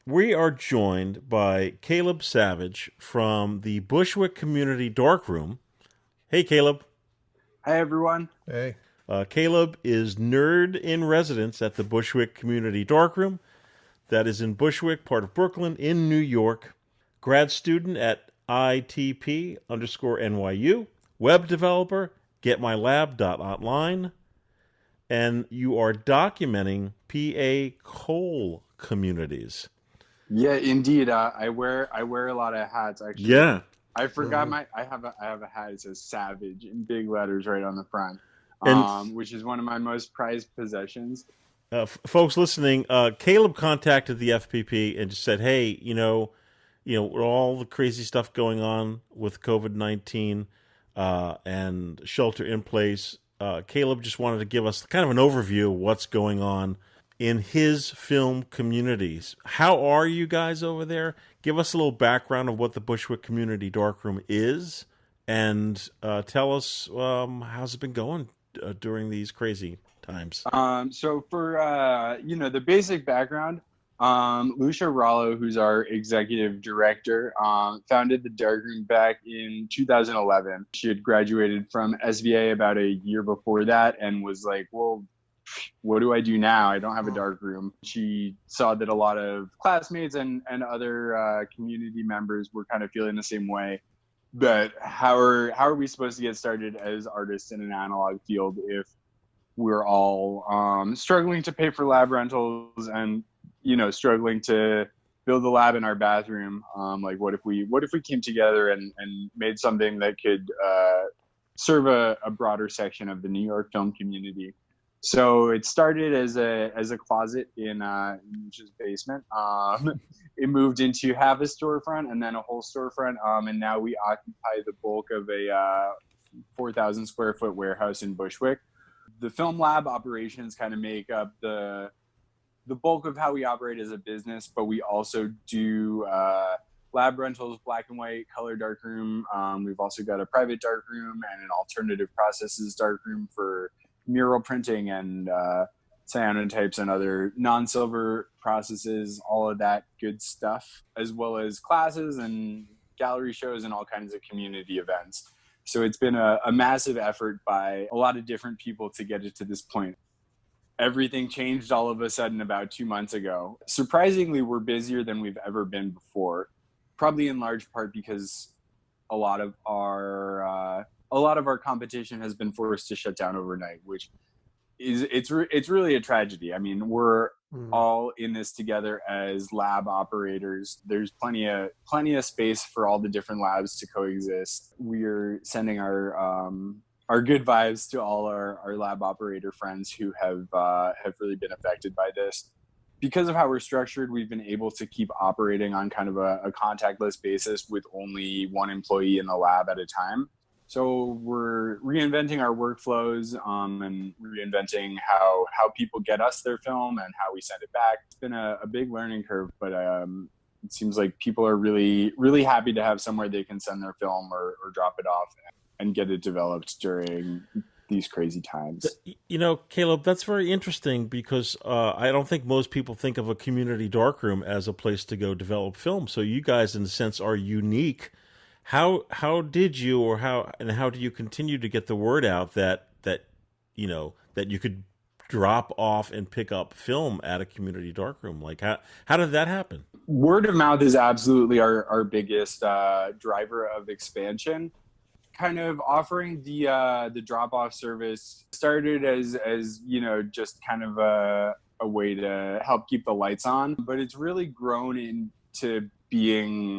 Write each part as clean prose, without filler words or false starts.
We are joined by Caleb Savage from the Bushwick Community Darkroom. Hey, Caleb. Hi, everyone. Hey. Caleb is nerd in residence at the Bushwick Community Darkroom. That is in Bushwick, part of Brooklyn, in New York. Grad student at ITP underscore NYU. Web developer, getmylab.online. And you are documenting PA coal communities. Yeah, indeed. I wear a lot of hats. Actually, Yeah. I forgot I have a hat. It says Savage in big letters right on the front, And which is one of my most prized possessions. folks listening, Caleb contacted the FPP and just said, "Hey, with all the crazy stuff going on with COVID-19 and shelter in place, Caleb just wanted to give us kind of an overview of what's going on in his film communities. How are you guys over there? Give us a little background of what the Bushwick Community Darkroom is, and tell us how's it been going during these crazy times." So for the basic background, Lucia Rallo, who's our executive director, founded the Darkroom back in 2011. She had graduated from SVA about a year before that and was like, well, what do I do now? I don't have a dark room. She saw that a lot of classmates and other community members were kind of feeling the same way. But how are we supposed to get started as artists in an analog field if we're all struggling to pay for lab rentals and struggling to build a lab in our bathroom? Like what if we came together and made something that could serve a broader section of the New York film community? So it started as a closet in Lucia's basement. It moved into half a storefront and then a whole storefront, and now we occupy the bulk of a 4,000 square foot warehouse in Bushwick. The film lab operations kind of make up the bulk of how we operate as a business, but we also do lab rentals, black and white, color darkroom. We've also got a private darkroom and an alternative processes darkroom for mural printing and cyanotypes and other non-silver processes, all of that good stuff, as well as classes and gallery shows and all kinds of community events. So it's been a massive effort by a lot of different people to get it to this point. Everything changed all of a sudden about 2 months ago. Surprisingly, we're busier than we've ever been before, probably in large part because a lot of our competition has been forced to shut down overnight, which it's really a tragedy. I mean, we're all in this together as lab operators. There's plenty of space for all the different labs to coexist. We're sending our good vibes to all our lab operator friends who have really been affected by this. Because of how we're structured, we've been able to keep operating on kind of a contactless basis with only one employee in the lab at a time. So we're reinventing our workflows and reinventing how people get us their film and how we send it back. It's been a big learning curve, but it seems like people are really, really happy to have somewhere they can send their film or drop it off and get it developed during these crazy times. Caleb, that's very interesting because I don't think most people think of a community darkroom as a place to go develop film. So you guys, in a sense, are unique. How did you, or how do you continue to get the word out that you could drop off and pick up film at a community darkroom? Like how did that happen? Word of mouth is absolutely our biggest driver of expansion. Kind of offering the drop off service started as just kind of a way to help keep the lights on, but it's really grown into being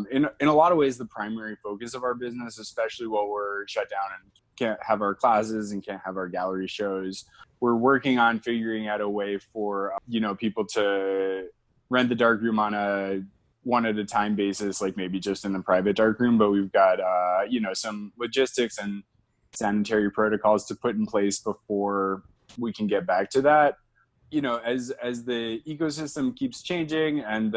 in a lot of ways the primary focus of our business, especially while we're shut down and can't have our classes and can't have our gallery shows. We're working on figuring out a way for people to rent the darkroom on a one at a time basis, like maybe just in the private darkroom, but we've got some logistics and sanitary protocols to put in place before we can get back to that. As the ecosystem keeps changing and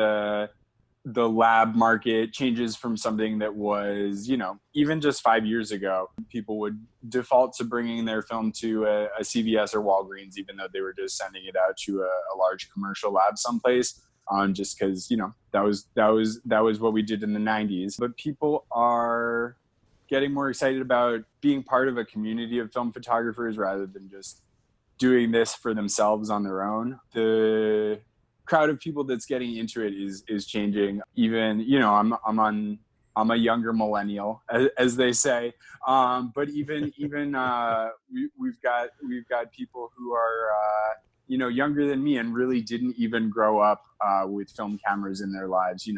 the lab market changes from something that was, even just 5 years ago, people would default to bringing their film to a CVS or Walgreens, even though they were just sending it out to a large commercial lab someplace. just because, that was what we did in the 90s. But people are getting more excited about being part of a community of film photographers rather than just doing this for themselves on their own. The crowd of people that's getting into it is changing. Even, I'm a younger millennial, as they say. But even we've got people who are younger than me and really didn't even grow up with film cameras in their lives.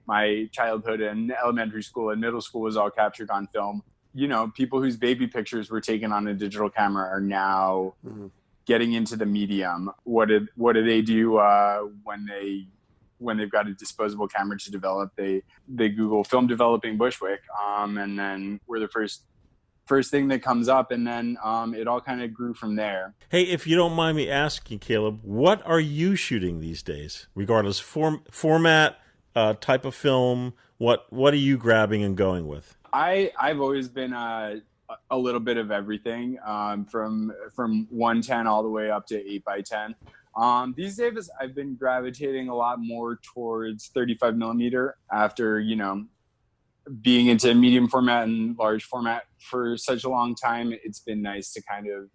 My childhood and elementary school and middle school was all captured on film. People whose baby pictures were taken on a digital camera are now getting into the medium. What do they do when they've got a disposable camera to develop? They Google film developing Bushwick, and then we're the first thing that comes up, and then it all kind of grew from there. Hey, if you don't mind me asking, Caleb, what are you shooting these days, regardless format, type of film? What are you grabbing and going with? I've always been a little bit of everything, from 110 all the way up to 8x10. These days I've been gravitating a lot more towards 35 millimeter after, being into medium format and large format for such a long time. It's been nice to kind of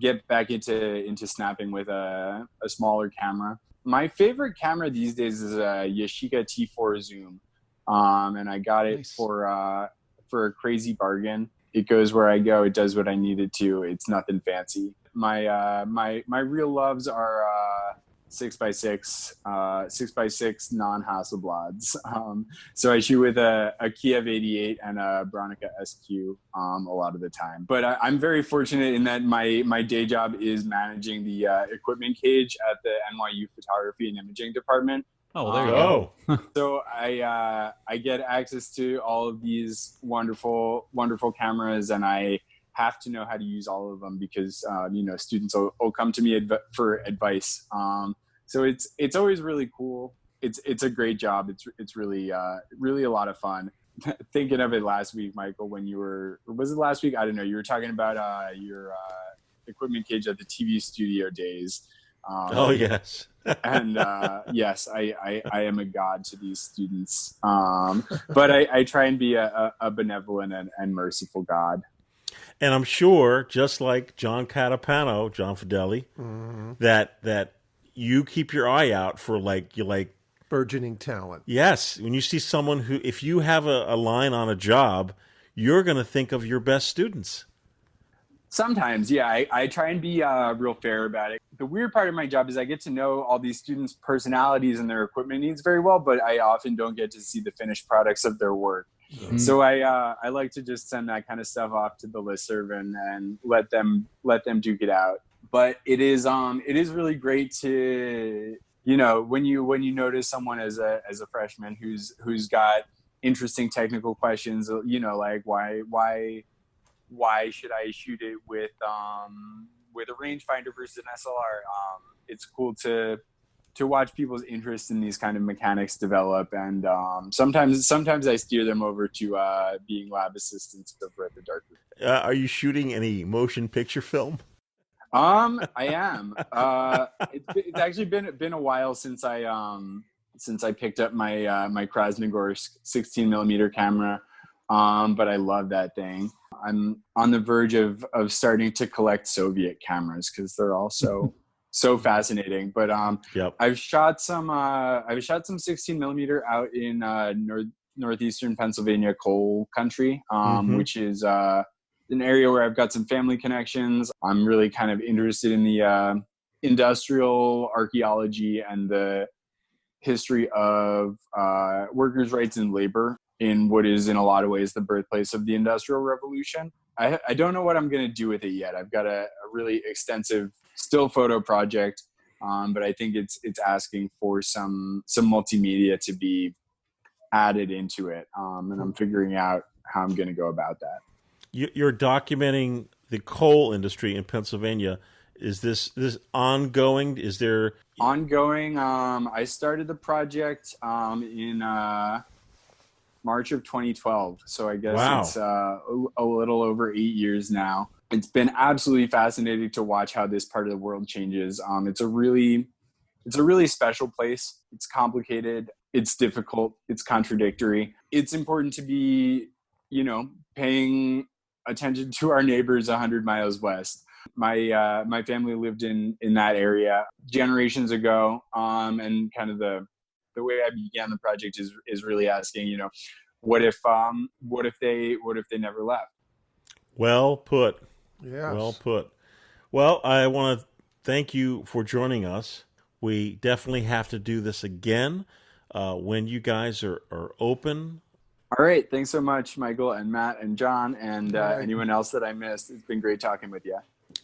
get back into snapping with a smaller camera. My favorite camera these days is a Yashica T4 Zoom. And I got it for a crazy bargain. It goes where I go. It does what I need it to. It's nothing fancy. My real loves are 6x6 non-Hasselblads. So I shoot with a Kiev 88 and a Bronica SQ a lot of the time. But I'm very fortunate in that my day job is managing the equipment cage at the NYU Photography and Imaging Department. Oh, well, there you go. So I get access to all of these wonderful, wonderful cameras, and I have to know how to use all of them because students will come to me for advice. So it's always really cool. It's a great job. It's really really a lot of fun. Thinking of it last week, Michael, when was it last week? I don't know. You were talking about your equipment cage at the TV studio days. Oh yes. And yes, I am a god to these students. But I try and be a benevolent and merciful god. And I'm sure, just like John Catapano, John Fideli, that you keep your eye out for burgeoning talent. Yes, when you see someone who, if you have a line on a job, you're going to think of your best students. Sometimes, yeah, I try and be real fair about it. The weird part of my job is I get to know all these students' personalities and their equipment needs very well, but I often don't get to see the finished products of their work. Mm-hmm. So I like to just send that kind of stuff off to the listserv and let them duke it out. But it is really great to, when you notice someone as a freshman who's got interesting technical questions, like why should I shoot it with a rangefinder versus an SLR? It's cool to watch people's interest in these kind of mechanics develop, and sometimes I steer them over to being lab assistants over at the Darkroom. Are you shooting any motion picture film? I am. It's actually been a while since I picked up my Krasnogorsk 16 millimeter camera, but I love that thing. I'm on the verge of starting to collect Soviet cameras because they're all so fascinating. But yep. I've shot some 16 millimeter out in Northeastern Pennsylvania coal country, which is an area where I've got some family connections. I'm really kind of interested in the industrial archaeology and the history of workers' rights and labor in what is in a lot of ways the birthplace of the Industrial Revolution. I don't know what I'm going to do with it yet. I've got a really extensive still photo project, but I think it's asking for some multimedia to be added into it, and I'm figuring out how I'm going to go about that. You're documenting the coal industry in Pennsylvania. Is this ongoing? Is there ongoing? I started the project in March of 2012, so I guess it's a little over 8 years now. It's been absolutely fascinating to watch how this part of the world changes. It's a really It's a really special place. It's complicated. It's difficult. It's contradictory. It's important to be, paying attention to our neighbors 100 miles west. My family lived in that area generations ago, and kind of the way I began the project is really asking, what if they never left? Well put. Yes. Well put. Well, I want to thank you for joining us. We definitely have to do this again when you guys are open. All right. Thanks so much, Michael and Matt and John and right. anyone else that I missed. It's been great talking with you.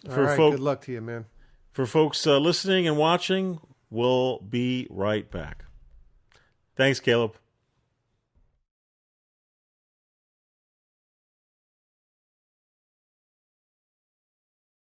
All right. Good luck to you, man. For folks listening and watching, we'll be right back. Thanks, Caleb.